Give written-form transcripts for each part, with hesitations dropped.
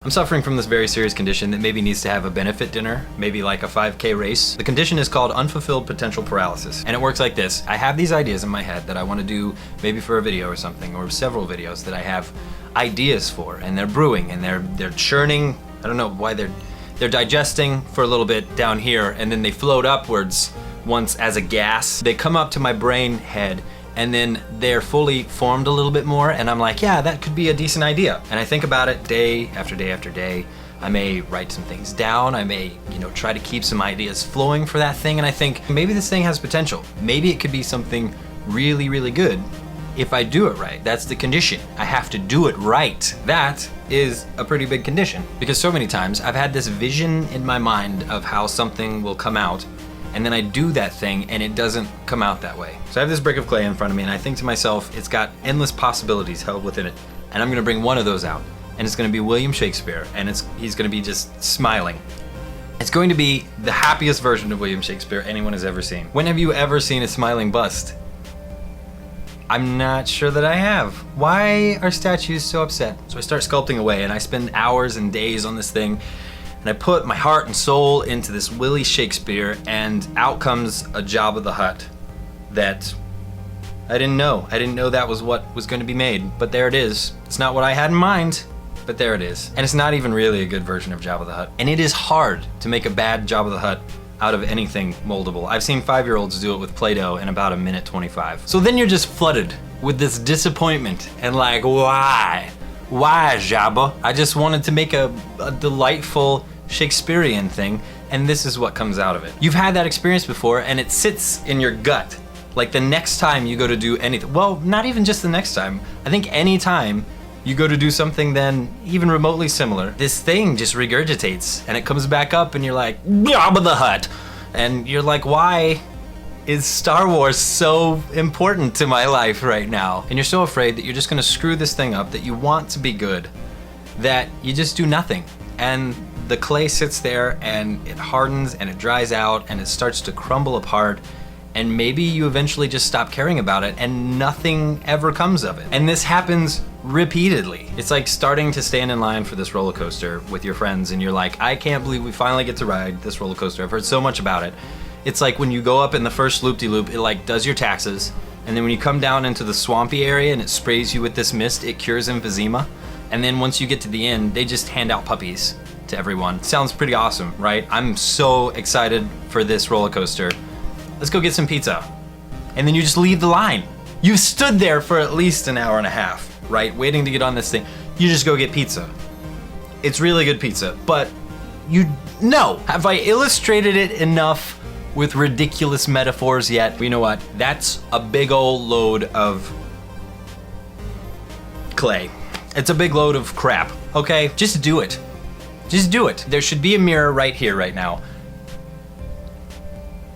I'm suffering from this very serious condition that maybe needs to have a benefit dinner, maybe like a 5K race. The condition is called unfulfilled potential paralysis, and it works like this. I have these ideas in my head that I want to do maybe for a video or something, or several videos that I have ideas for, and they're brewing and they're churning. I don't know why they're digesting for a little bit down here, and then they float upwards once as a gas. They come up to my brain head, and then they're fully formed a little bit more, and I'm like, yeah, that could be a decent idea. And I think about it day after day after day. I may write some things down, I may, try to keep some ideas flowing for that thing, and I think maybe this thing has potential. Maybe it could be something really, really good if I do it right. That's the condition. I have to do it right. That is a pretty big condition, because so many times I've had this vision in my mind of how something will come out, and then I do that thing and it doesn't come out that way. So I have this brick of clay in front of me, and I think to myself, it's got endless possibilities held within it, and I'm gonna bring one of those out, and it's gonna be William Shakespeare, and he's gonna be just smiling. It's going to be the happiest version of William Shakespeare anyone has ever seen. When have you ever seen a smiling bust? I'm not sure that I have. Why are statues so upset? So I start sculpting away, and I spend hours and days on this thing, and I put my heart and soul into this Willie Shakespeare, and out comes a Jabba the Hutt that I didn't know. I didn't know that was what was going to be made, but there it is. It's not what I had in mind, but there it is. And it's not even really a good version of Jabba the Hutt. And it is hard to make a bad Jabba the Hutt out of anything moldable. I've seen 5-year-olds do it with Play-Doh in about 1:25. So then you're just flooded with this disappointment and like, why? Why, Jabba? I just wanted to make a delightful Shakespearean thing, and this is what comes out of it. You've had that experience before, and it sits in your gut. Like the next time you go to do anything, well, not even just the next time, I think any time you go to do something then even remotely similar, this thing just regurgitates, and it comes back up, and you're like, Jabba the Hutt! And you're like, why is Star Wars so important to my life right now? And you're so afraid that you're just gonna screw this thing up, that you want to be good, that you just do nothing. And the clay sits there, and it hardens, and it dries out, and it starts to crumble apart, and maybe you eventually just stop caring about it, and nothing ever comes of it. And this happens repeatedly. It's like starting to stand in line for this roller coaster with your friends, and you're like, I can't believe we finally get to ride this roller coaster. I've heard so much about it. It's like when you go up in the first loop-de-loop, it like does your taxes, and then when you come down into the swampy area and it sprays you with this mist, it cures emphysema. And then once you get to the end, they just hand out puppies to everyone. Sounds pretty awesome, right? I'm so excited for this roller coaster. Let's go get some pizza. And then you just leave the line. You've stood there for at least an hour and a half, right? Waiting to get on this thing. You just go get pizza. It's really good pizza, but have I illustrated it enough with ridiculous metaphors yet? Well, you know what? That's a big old load of clay. It's a big load of crap, okay? Just do it. Just do it. There should be a mirror right here, right now.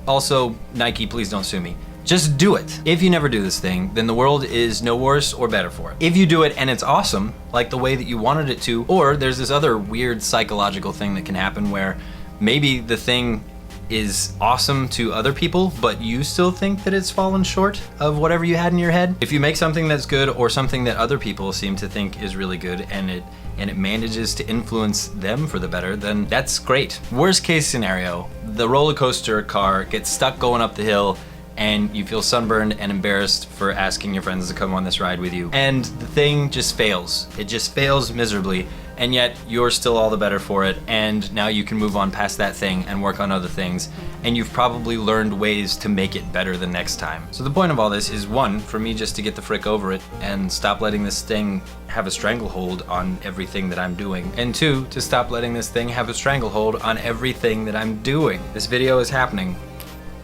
Also, Nike, please don't sue me. Just do it. If you never do this thing, then the world is no worse or better for it. If you do it and it's awesome, like the way that you wanted it to, or there's this other weird psychological thing that can happen where maybe the thing is awesome to other people, but you still think that it's fallen short of whatever you had in your head. If you make something that's good, or something that other people seem to think is really good, and it manages to influence them for the better, then that's great. Worst case scenario, the roller coaster car gets stuck going up the hill, and you feel sunburned and embarrassed for asking your friends to come on this ride with you. And the thing just fails. It just fails miserably, and yet you're still all the better for it, and now you can move on past that thing and work on other things, and you've probably learned ways to make it better the next time. So the point of all this is, one, for me just to get the frick over it and stop letting this thing have a stranglehold on everything that I'm doing, and two, to stop letting this thing have a stranglehold on everything that I'm doing. This video is happening.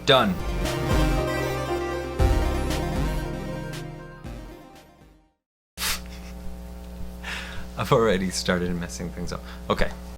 Done. I've already started messing things up. Okay.